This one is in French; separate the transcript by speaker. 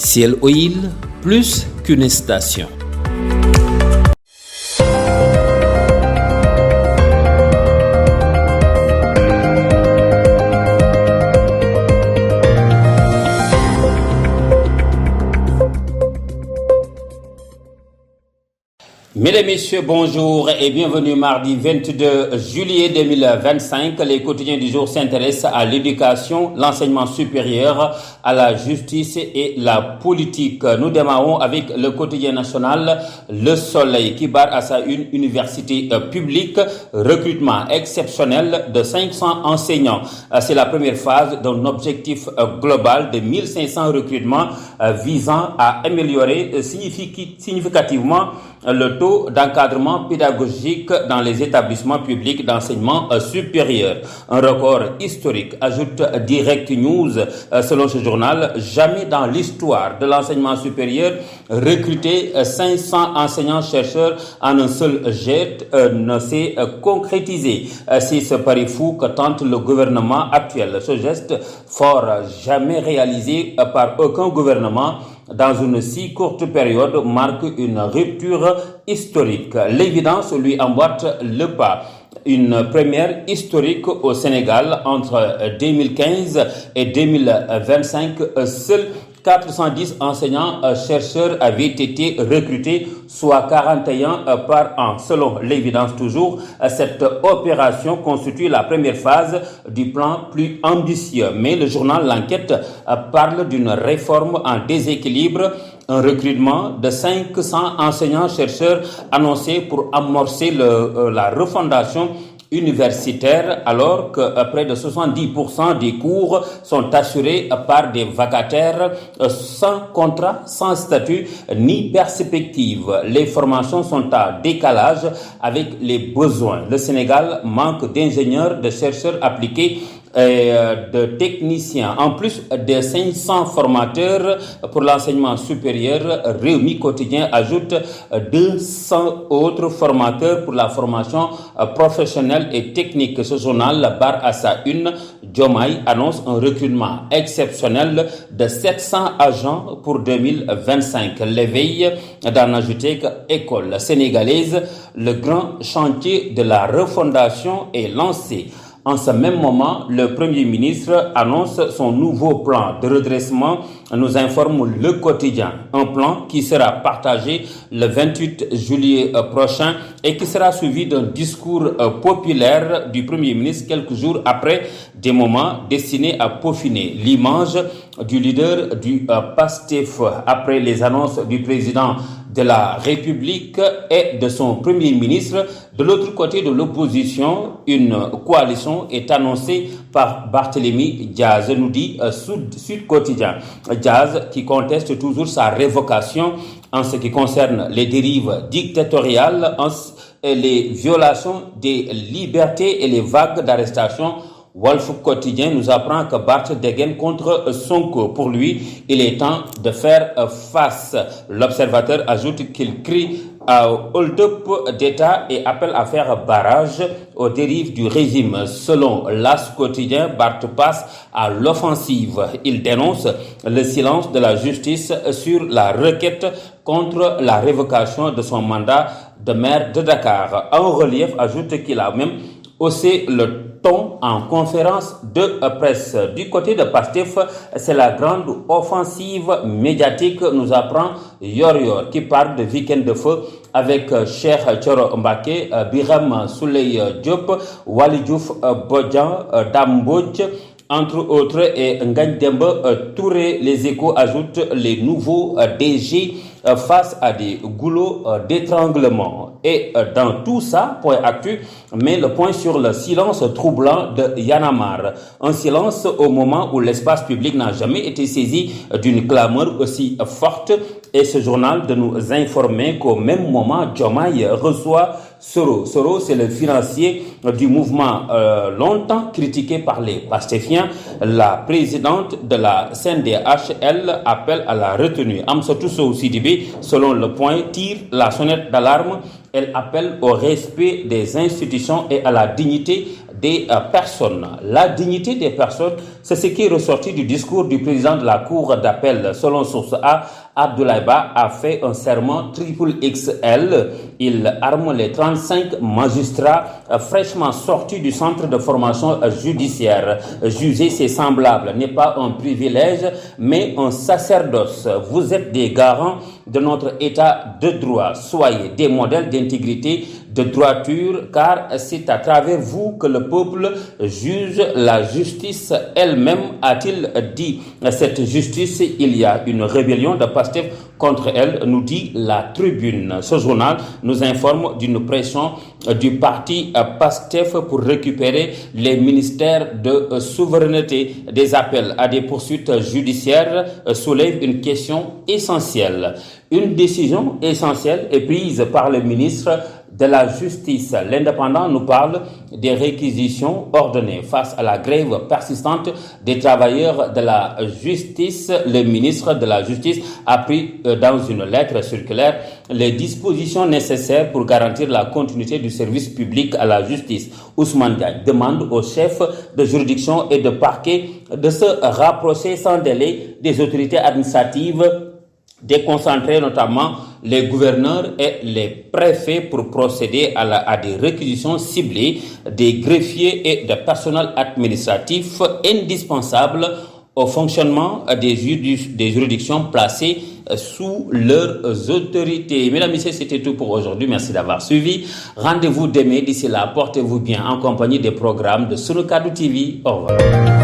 Speaker 1: Ciel Oil, plus qu'une station.
Speaker 2: Mesdames, Messieurs, bonjour et bienvenue mardi 22 juillet 2025. Les quotidiens du jour s'intéressent à l'éducation, l'enseignement supérieur, à la justice et la politique. Nous démarrons avec le quotidien national Le Soleil qui barre à sa une université publique, recrutement exceptionnel de 500 enseignants. C'est la première phase d'un objectif global de 1500 recrutements visant à améliorer significativement le taux d'encadrement pédagogique dans les établissements publics d'enseignement supérieur. Un record historique, ajoute Direct News. Selon ce journal, jamais dans l'histoire de l'enseignement supérieur, recruter 500 enseignants-chercheurs en un seul jet ne s'est concrétisé. C'est ce pari fou que tente le gouvernement actuel. Ce geste fort, jamais réalisé par aucun gouvernement dans une si courte période, marque une rupture historique. L'évidence lui emboîte le pas. Une première historique au Sénégal entre 2015 et 2025. Seuls 410 enseignants-chercheurs avaient été recrutés, soit 41 par an. Selon l'évidence toujours, cette opération constitue la première phase du plan plus ambitieux. Mais le journal L'Enquête parle d'une réforme en déséquilibre. Un recrutement de 500 enseignants-chercheurs annoncé pour amorcer la refondation universitaire, alors que près de 70% des cours sont assurés par des vacataires sans contrat, sans statut ni perspective. Les formations sont à décalage avec les besoins. Le Sénégal manque d'ingénieurs, de chercheurs appliqués et de techniciens. En plus des 500 formateurs pour l'enseignement supérieur, Rewmi Quotidien ajoute 200 autres formateurs pour la formation professionnelle et technique. Ce journal barre à sa une. Diomaye annonce un recrutement exceptionnel de 700 agents pour 2025. L'éveil d'en ajouter qu'école sénégalaise, le grand chantier de la refondation est lancé. En ce même moment, le Premier ministre annonce son nouveau plan de redressement, nous informe Le Quotidien. Un plan qui sera partagé le 28 juillet prochain et qui sera suivi d'un discours populaire du Premier ministre quelques jours après, des moments destinés à peaufiner l'image du leader du PASTEF. Après les annonces du président de la République et de son Premier ministre, de l'autre côté de l'opposition, une coalition est annoncée par Barthélémy Diaz, nous dit Sud Quotidien. Diaz qui conteste toujours sa révocation en ce qui concerne les dérives dictatoriales, les violations des libertés et les vagues d'arrestation. Wolf Quotidien nous apprend que Barth dégaine contre Sonko. Pour lui, il est temps de faire face. L'observateur ajoute qu'il crie au hold-up d'État et appelle à faire barrage aux dérives du régime. Selon l'As Quotidien, Barth passe à l'offensive. Il dénonce le silence de la justice sur la requête contre la révocation de son mandat de maire de Dakar. En relief, ajoute qu'il a même haussé le ton en conférence de presse. Du côté de Pastef, c'est la grande offensive médiatique, nous apprend Yor qui parle de week-end de feu avec Cheikh Thioro Mbacké, Birame Souleye Diop, Waly Diouf Bodian, Dame Mbodj, entre autres, et Ngagne Demba Touré. Les Échos ajoutent les nouveaux DG face à des goulots d'étranglement. Et dans tout ça, point actu, met le point sur le silence troublant de Y'en a marre. Un silence au moment où l'espace public n'a jamais été saisi d'une clameur aussi forte. Et ce journal de nous informer qu'au même moment, Diomaye reçoit Soro. Soro, c'est le financier du mouvement longtemps critiqué par les pastéfiens. La présidente de la CNDH, elle, appelle à la retenue. Amsatou Sow Sidibé, selon Le Point, tire la sonnette d'alarme. Elle appelle au respect des institutions et à la dignité des personnes. La dignité des personnes, c'est ce qui est ressorti du discours du président de la Cour d'appel. Selon Source A, Abdoulaye Ba a fait un serment triple XL. Il arme les 35 magistrats fraîchement sortis du centre de formation judiciaire. Juger ses semblables n'est pas un privilège, mais un sacerdoce. Vous êtes des garants de notre état de droit. Soyez des modèles d'intégrité, de droiture, car c'est à travers vous que le peuple juge la justice elle-même, a-t-il dit. Cette justice, il y a une rébellion de Pastef contre elle, nous dit la Tribune. Ce journal nous informe d'une pression du parti Pastef pour récupérer les ministères de souveraineté. Des appels à des poursuites judiciaires soulèvent une question essentielle. Une décision essentielle est prise par le ministre de la Justice. L'Indépendant nous parle des réquisitions ordonnées face à la grève persistante des travailleurs de la justice. Le ministre de la Justice a pris dans une lettre circulaire les dispositions nécessaires pour garantir la continuité du service public à la justice. Ousmane Diagne demande aux chefs de juridiction et de parquet de se rapprocher sans délai des autorités administratives, déconcentrer notamment les gouverneurs et les préfets pour procéder à des réquisitions ciblées des greffiers et de personnel administratif indispensables au fonctionnement des juridictions placées sous leurs autorités. Mesdames et messieurs, c'était tout pour aujourd'hui. Merci d'avoir suivi. Rendez-vous demain. D'ici là, portez-vous bien en compagnie des programmes de Sunu Kaddu TV. Au revoir.